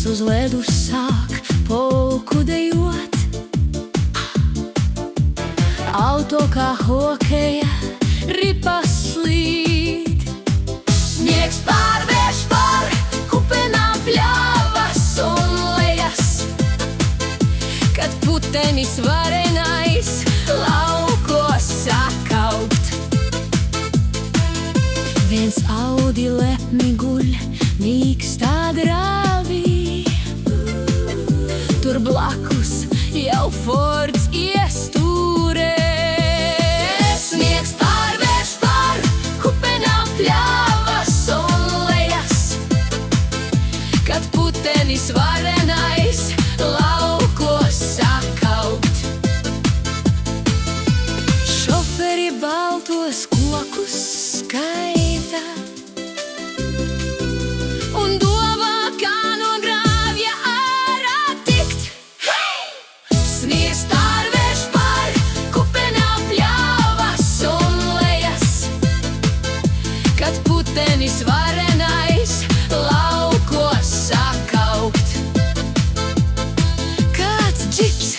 uz ledus sāk polku dejot. Auto kā hokeja ripas slīd. Sniegs pārvērš par kupenām pļavas un lejas, kad putenis varenais laukos sakaugt. Viens Audi lepni guļ mīkstā grāvī, tur blakus jau Fords iestūrē. Sniegs pārvērš par kupenām pļavas un lejas, kad putenis varenais laukos sakaugt. Šoferi baltos kokus skaita un domā, kā no grāvja ārā tikt. Sniegs pārvērš par kupenām pļavas un lejas, kad putenis varenais laukos sakaugt. Kāds džips,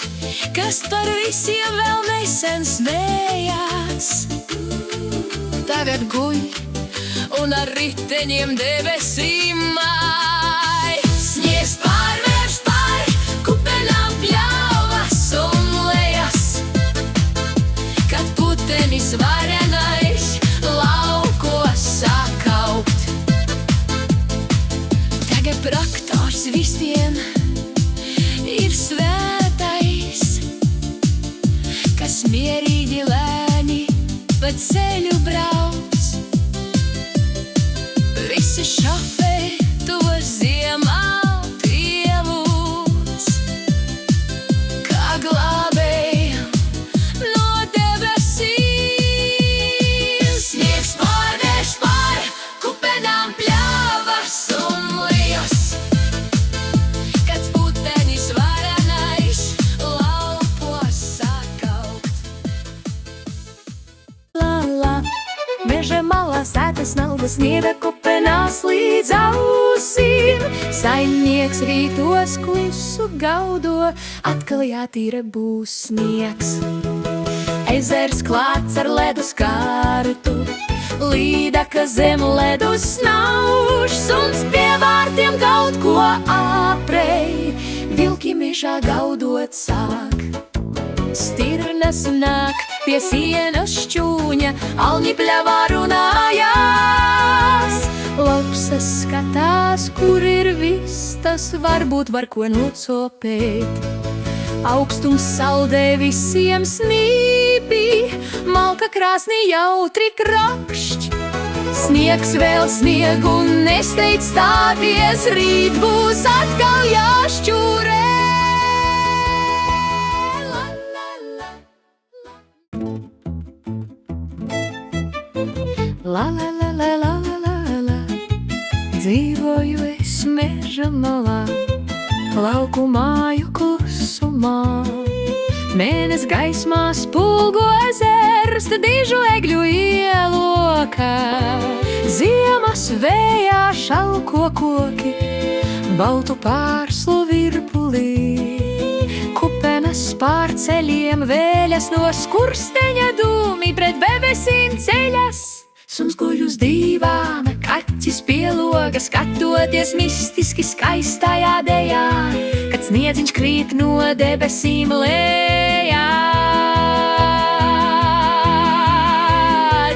kas par visiem vēl nesen smējās, tagad guļ un ar riteņiem debesīm māj. Sniegs pārvērš par kupenām pļavas un lejas, kad putenis varenais laukos sakaugt. Tagad traktors visvien ir svētais, kas mierīgi lēni pa ceļu brauc. Visi šoferi tos ziemāt ievūs, kā glābējam no debesīm. Sniegs pārvērš par kupenām pļavas un lejas, kad putenis varenais laukos sakaugt. Meža malā sētas naudas sniega kupenās līdz ausīm. Saimnieks rītos klusu gaudo, atkal jātīra būs sniegs. Ezers klāts ar ledus kārtu, līdaka zem ledus snauž. Suns pie vārtiem kaut ko aprej, vilki mežā gaudot sāk. Stirnas nāk pie sienas šķūņa, alņi pļavā runājās. Lapsas skatās, kur ir viss, tas varbūt var ko nocopēt. Augstums saldē visiem snīpī, malka krāsnī jautri krakšķ. Sniegs vēl sniegu nesteidz stāties, rīt būs atkal jāšķūrē. La la la la la la la, dzīvoju es meža malā, lauku māju klusumā. Mēnes gaismā spulgo ezers, dižu egļu ielokā. Ziemas vējā šalko koki, baltu pārslu virpulī. Kupenas pār ceļiem vēļas, no skursteņa dūmi pret bebesīm ceļas. Suns guļ uz dīvāna, kaķis pie loga, skatoties mistiski skaistajā dejā, kad sniedziņš krīt no debesīm lejā.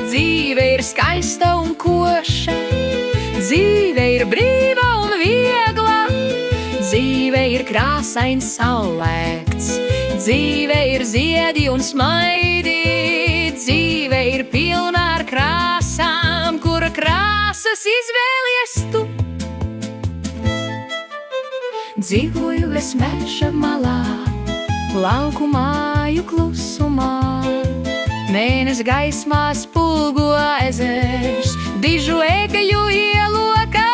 Dzīve ir skaista un koša, dzīve ir brīva un viegla, dzīve ir krāsains saulēkts, dzīve ir ziedi un smaidi, dzīve ir pilna ar krāsām, kura krāsas izvēlies tu. Dzīvoju es meža malā, lauku māju klusumā. Mēnes gaismā spulgo ezers, dižu egļu ielokā.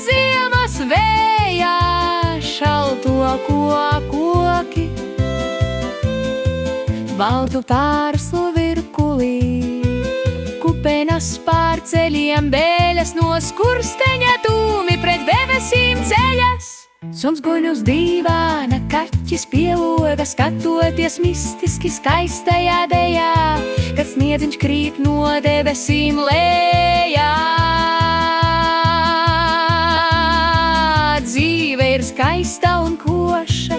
Ziemas vējā šalto koki, baltu pārslu virpulī. Kupenas pār ceļiem bēļas, no skursteņa dūmi pret debesīm ceļas. Suns guļ uz dīvāna, kaķis pie loga, skatoties mistiski skaistajā dejā, kad sniedziņš krīt no debesīm lejā. Dzīve ir skaista un koša,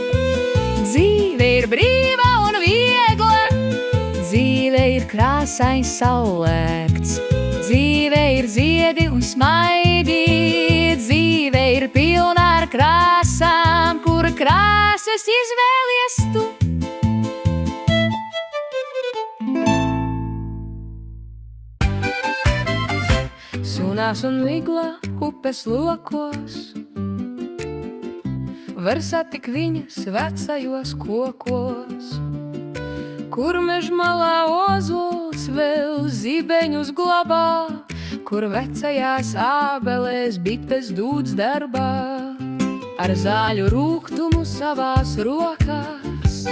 dzīve ir brīva un viegla, dzīve ir krāsains saulēkts, dzīve ir ziedi un smaidi, dzīve ir pilna ar krāsām, kur krāsas izvēlies tu. Sunās un viglā upes lokos var satikt viņas vecajos kokos, kur mežmalā ozols vēl zibeņus glabā, kur vecajās ābelēs bites dūdz darbā, ar zāļu rūgtumu savās rokās,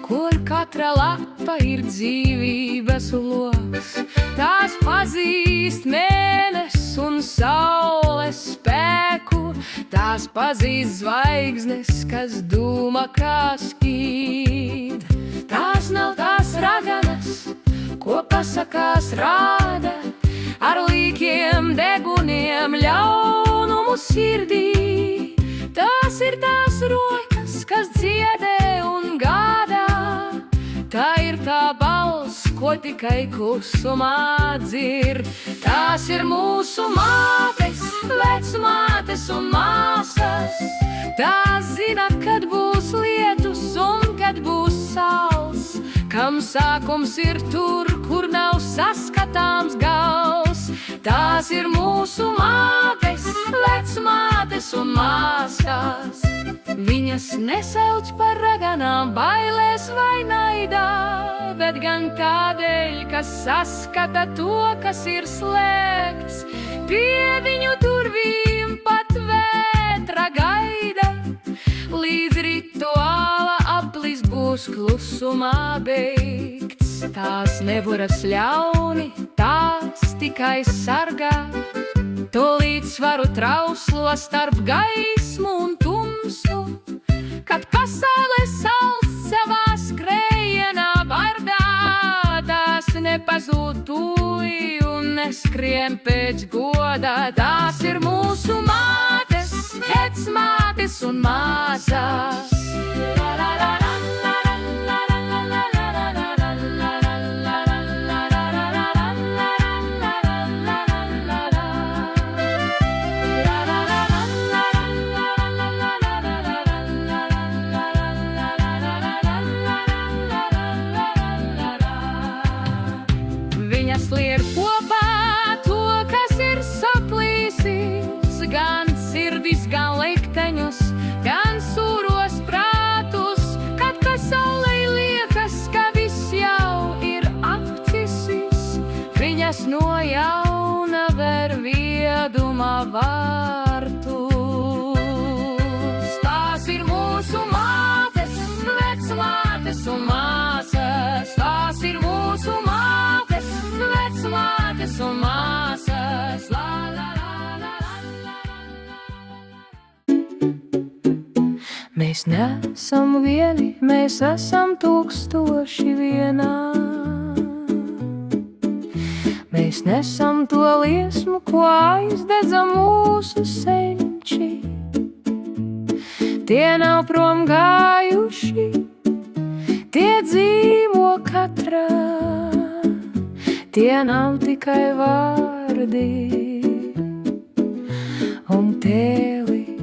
kur katra lapa ir dzīvības loks. Tās pazīst mēnesis un saules spēku, tās pazīst zvaigznes, kas dūma kā skīd. Tās nav tās raganas, ko pasakās rāda, ar līkiem deguniem ļaunumu sirdī. Tās ir tās rokas, kas dziedē un gādā, tā ir tā balss, ko tikai klusumā dzird. Tās ir mūsu mātes, vecmātes un māsas, tās zina, kad būs lietus un kad būs sauls, kam sākums ir tur, kur nav saskatāms gals. Tās ir mūsu mātes, vecmātes un māsas, viņas nesauc par raganām bailēs vai naidā, bet gan tādēļ, kas saskata to, kas ir slēgts. Pie viņu durvīm pat vētra gaida, līdz rituāla aplis būs klusumā beigts. Tās nevaras ļauni, tās tikai sargā to līdzsvaru trauslo starp gaismu un tumsu, kad pasaule sals savā skrējienā bardā. Tās nepazūd tūlī un neskrien pēc goda. Tās ir mūsu mātes, vecmātes un māsas. Viņas liek kopā to, kas ir saplīsis, gan sirdis, gan likteņus, gan sūros prātus, kad pasaulei liekas, ka viss jau ir apcisis. Viņas no jauna ver viedumā vārtus. Tās ir mūsu mātes, vecmātes un māsas, tās ir mūsu mātes, vecmātes un māsas. La, la, la, la, la, la. Mēs neesam vieni, mēs esam tūkstoši vienā. Mēs nesam to liesmu, ko aizdedza mūsu senči. Tie nav prom gājuši, tie dzīvo katrā. Tie nav tikai vārdi un tēli,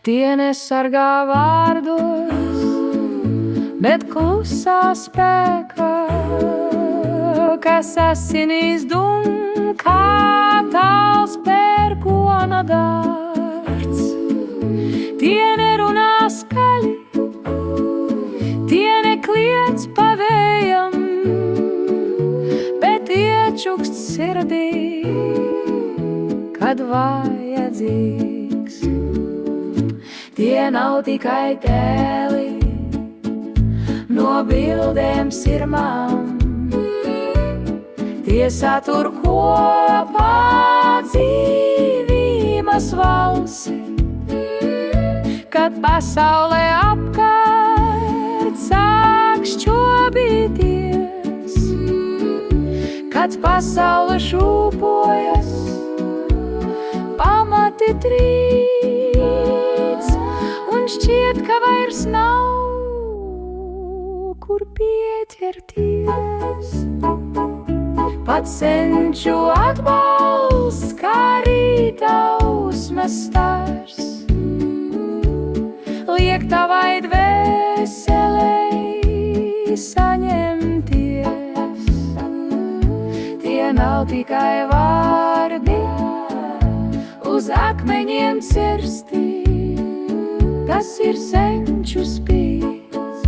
tie nesargā vārdos, bet klusā spēkā, kas asinīs dum kā tāls pērkona dārts. Tie nerunā skaļi, tie nekliedz pa vējam, bet iečukst sirdī, kad vajadzīgs. Tie nav tikai tēli no bildēm sirmām, tie satur kopā dzīvības valsi, kad pasaulē apkārt sāk šķobīties, kad pasaule šūpojas, pamati trīc, un šķiet, ka vairs nav, kur pieķerties. Pat senču atbalsts, kā rīta ausmas stars, liek tavai dvēselei saņemties. Tie nav tikai vārdi uz akmeņiem cirsti, tas ir senču spīts,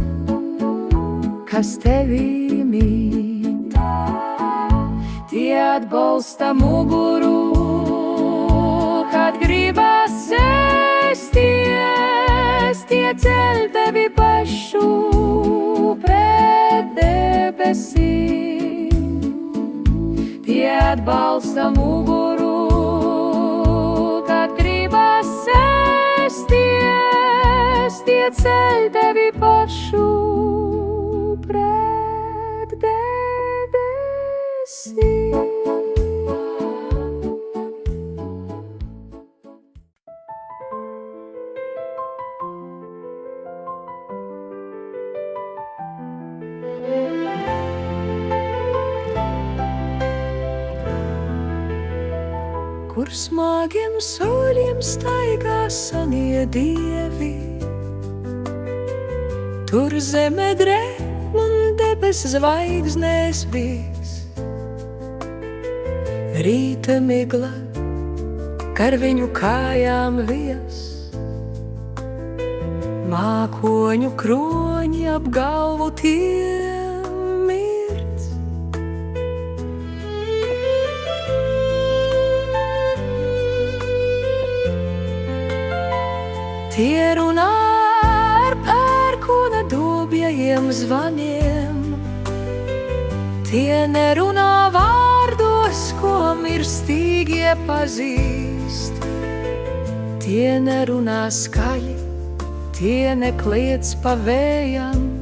kas tevī mīt. Tie atbalsta muguru, kad gribas sēsties, tie ceļ tevi pašu pret debesīm. Tie atbalsta muguru, kad gribas sēsties, tie ceļ tevi pašu pret debesīm. Kur smagiem soļiem staigā senie dievi, tur zeme drēb un debes zvaigznēs vīs. Rīta migla, kar viņu kājām vies, mākoņu kroņi ap galvu tiem mirts. Tie runā ar pērkona dubjajiem zvaniem, tie nerunā vārdos, ko mirstīgie pazīst. Tie nerunā skaļi, tie nekliedz pa vējam,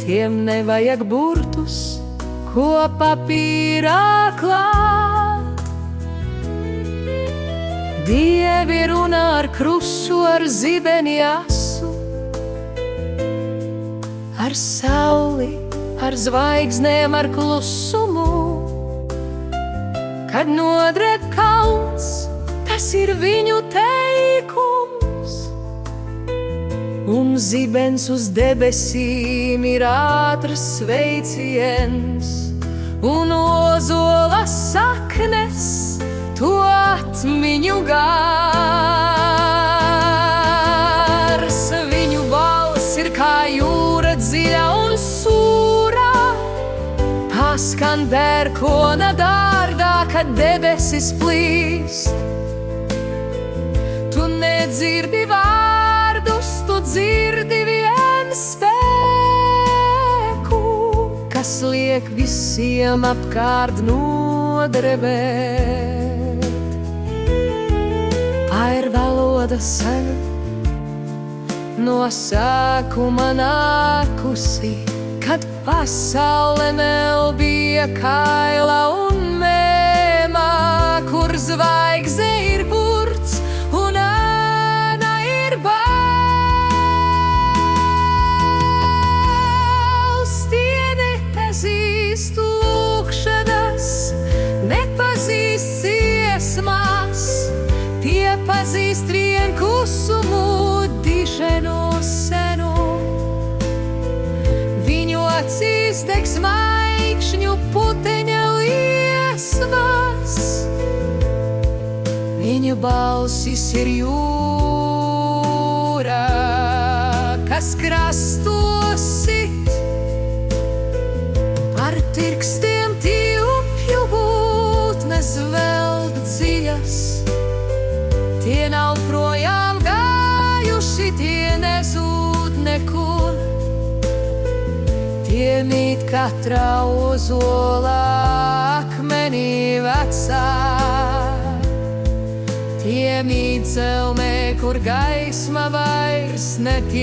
tiem nevajag burtus, ko papīrā klāt. Dievi runā ar krusu, ar zibeni asu, ar sauli, ar zvaigznēm, ar klusumu. Kad nodreb kalns, tas ir viņu teikums, un zibens uz debesīm ir ātrs sveiciens, un ozola saknes to atmiņu gars. Viņu balss ir kā jūra dziļa un sūra, paskan pērkona dārdā, kad debesis plīst. Tu nedzirdi vārdus, tu dzirdi vien spēku, kas liek visiem apkārt nodrebēt. Ir valoda sena, no sākuma nākusi, kad pasaule vēl bija kaila un mēmā, kur zvaigzne ir burts un ēna ir bals. Tie nepazīst lūkšanas, nepazīst dziesmās, tie pazīst vien klusumu, diženu senu. Viņu acīs deg smaikšņu puteņa liesmas, viņu balsis ir jūra, kas krastos sit. Ar tirkstiem tilpju būtnes veld dziļas, tie nav projām gājuši, tie nezūd nekur. Tie mīt katrā ozolā akmenī vecā, Tie mīt celmē, kur gaisma vairs netiek.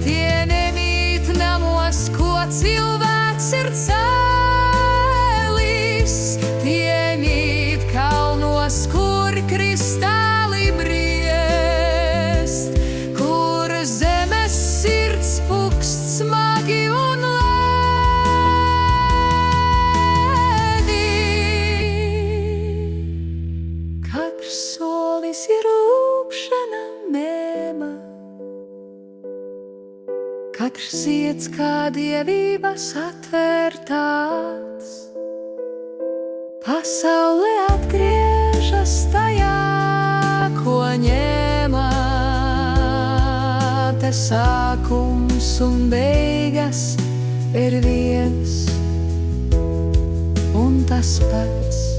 Tie nemīt namos, ko cilvēks ir cēlis. Tie mīt kalnos, kur kristāli briest, kur zemes sirds pukst smagi un lēni. Katrs solis ir lūgšana mēma, katrs zieds kā dievības atvērtāts. Pasaule atgriežas tajā, ko ņēmā, te sākums un beigas ir viens un tas pats.